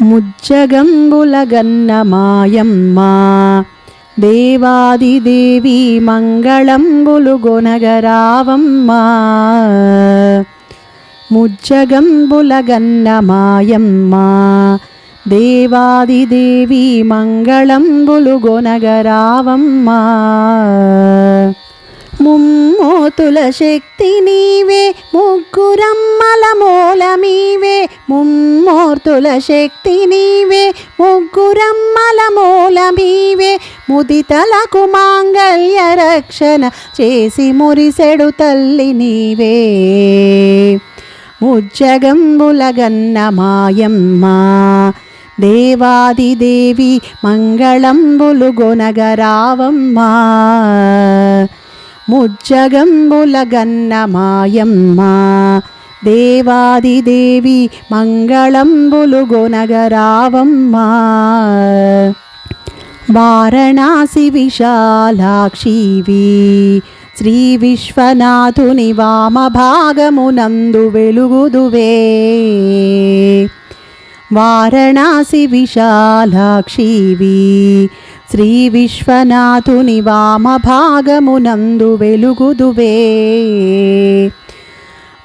ముజ్జగంబులగన్న మాయమ్మ దేవాదిదేవి మంగళంబులు గొనగరావమ్మ. ముజ్జగంబులగన్న మాయమ్మ దేవాదిదేవి మంగళంబులు గొనగరావమ్మ. ముమ్మూర్తుల శక్తి నీవే ముగ్గురమ్మల మూలమీవే. ముమ్మూర్తుల శక్తి నీవే ముగ్గురమ్మల మూలమీవే. ముదితలకు మాంగళ్య రక్షణ చేసి మురిసెడు తల్లి నీవే. ముజ్జగంబులగన్న మాయమ్మ దేవాదిదేవి మంగళంబులు గొనగరావమ్మ. ముజ్జగంబులగన్న మాయమ్మ దేవాదిదేవి మంగళంబులు గొనగరావమ్మ. వారణాసి విశాలాక్షివి శ్రీ విశ్వనాథుని వామభాగమునందు వెలుగుదువే. వారణాసి విశాలాక్షివి శ్రీ విశ్వనాథుని వామభాగమునందు వెలుగుదువే.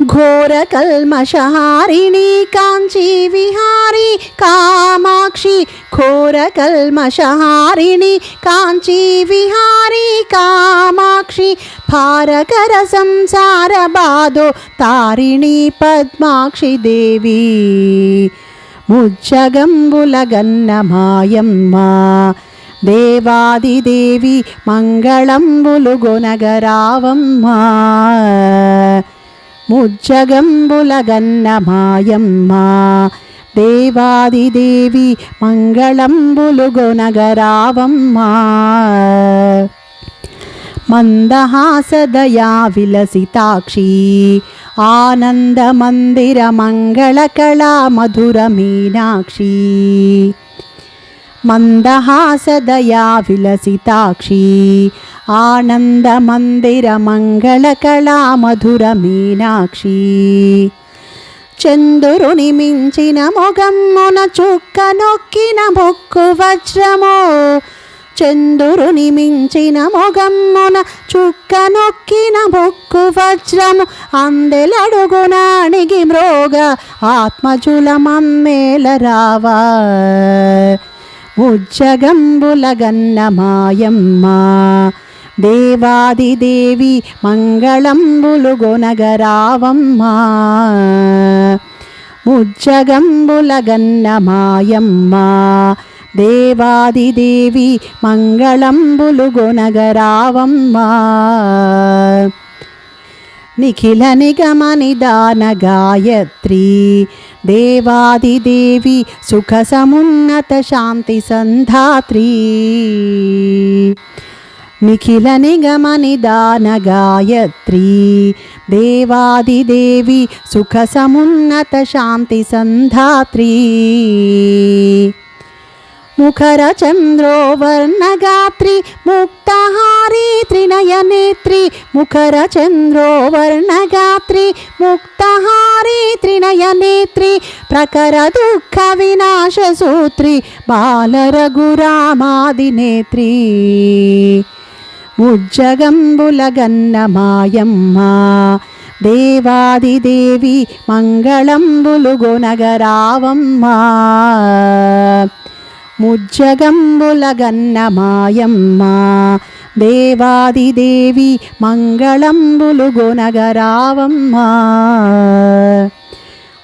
ఘోర కల్మషహారిణి కాంచీ విహారి కామాక్షి. ఘోర కల్మషహారిణి కాంచీ విహారి కామాక్షి. భారకర సంసార బాధో తారిణి పద్మాక్షి దేవి. ముజ్జగంబులగన్న మాయమ్మ దేవాదిదేవి మంగళంబులు గొనగరావమ్మ. ముజ్జగంబులగన్న మాయమ్మ దేవాదిదేవి మంగళంబులు గొనగరావమ్మ. మందహాసదయా విలసితాక్షి ఆనంద మందిర మంగళకళా మధుర మీనాక్షి. మందహాసదయా విలసితాక్షి ఆనంద మందిర మంగళకళా మధుర మీనాక్షి. చంద్రుని మించిన మొగమ్మున చుక్క నొక్కిన మొక్కు వజ్రమో. చంద్రుని మించిన మొగమ్మున చుక్క నొక్కిన మొక్కు వజ్రము. అందెలడుగునాణిగి మ్రోగ ఆత్మజుల మమ్మేల రావా. ముజ్జగంబులగన్న మాయమ్మ దేవాదిదేవి మంగళంబులు గొనగరావమ్మ. ముజ్జగంబులగన్న మాయమ్మ దేవాదిదేవి మంగళంబులు గొనగరావమ్మ. నిఖిల నిగమ నిదాన గాయత్రి దేవాదిదేవి సుఖ సమున్నత శాంతి సంధాత్రి. నిఖిల నిగమ నిదాన గాయత్రి దేవాదిదేవి సుఖ సమున్నత శాంతి సంధాత్రి. ముఖర చంద్రో వర్ణగాత్రి ముక్తహారి త్రినయనేత్రి. ముఖర చంద్రో వర్ణగాత్రి ముక్తహారి త్రినయనేత్రి. ప్రకర దుఃఖ వినాశ సూత్రి బాలరఘురామాదినేత్రి. ముజ్జగంబులగన్న మాయమ్మ దేవాదిదేవి మంగళంబులు గొనగరావమ్మ. ముజ్జగంబులగన్న మాయమ్మ దేవాదిదేవి మంగళంబులు గొనగరావమ్మ.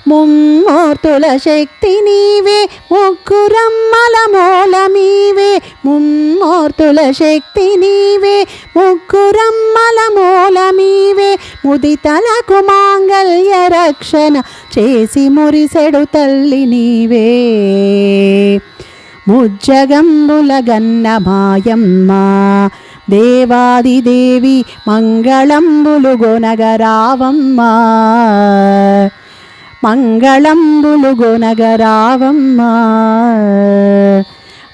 ముమ్మూర్తుల శక్తి నీవే ముగ్గురమ్మల మూలమీవే. ముమ్మూర్తుల శక్తి నీవే ముగ్గురమ్మల మూలమీవే. ముదితలకు మాంగళ్య రక్షణ చేసి మురిసెడు తల్లి నీవే. ముజ్జగంబులగన్న మాయమ్మ దేవాదిదేవి మంగళంబులు గొనగరావమ్మ. మంగళంబులు గొనగరావమ్మ.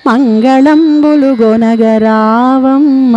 మంగళంబులు గొనగరావమ్మ.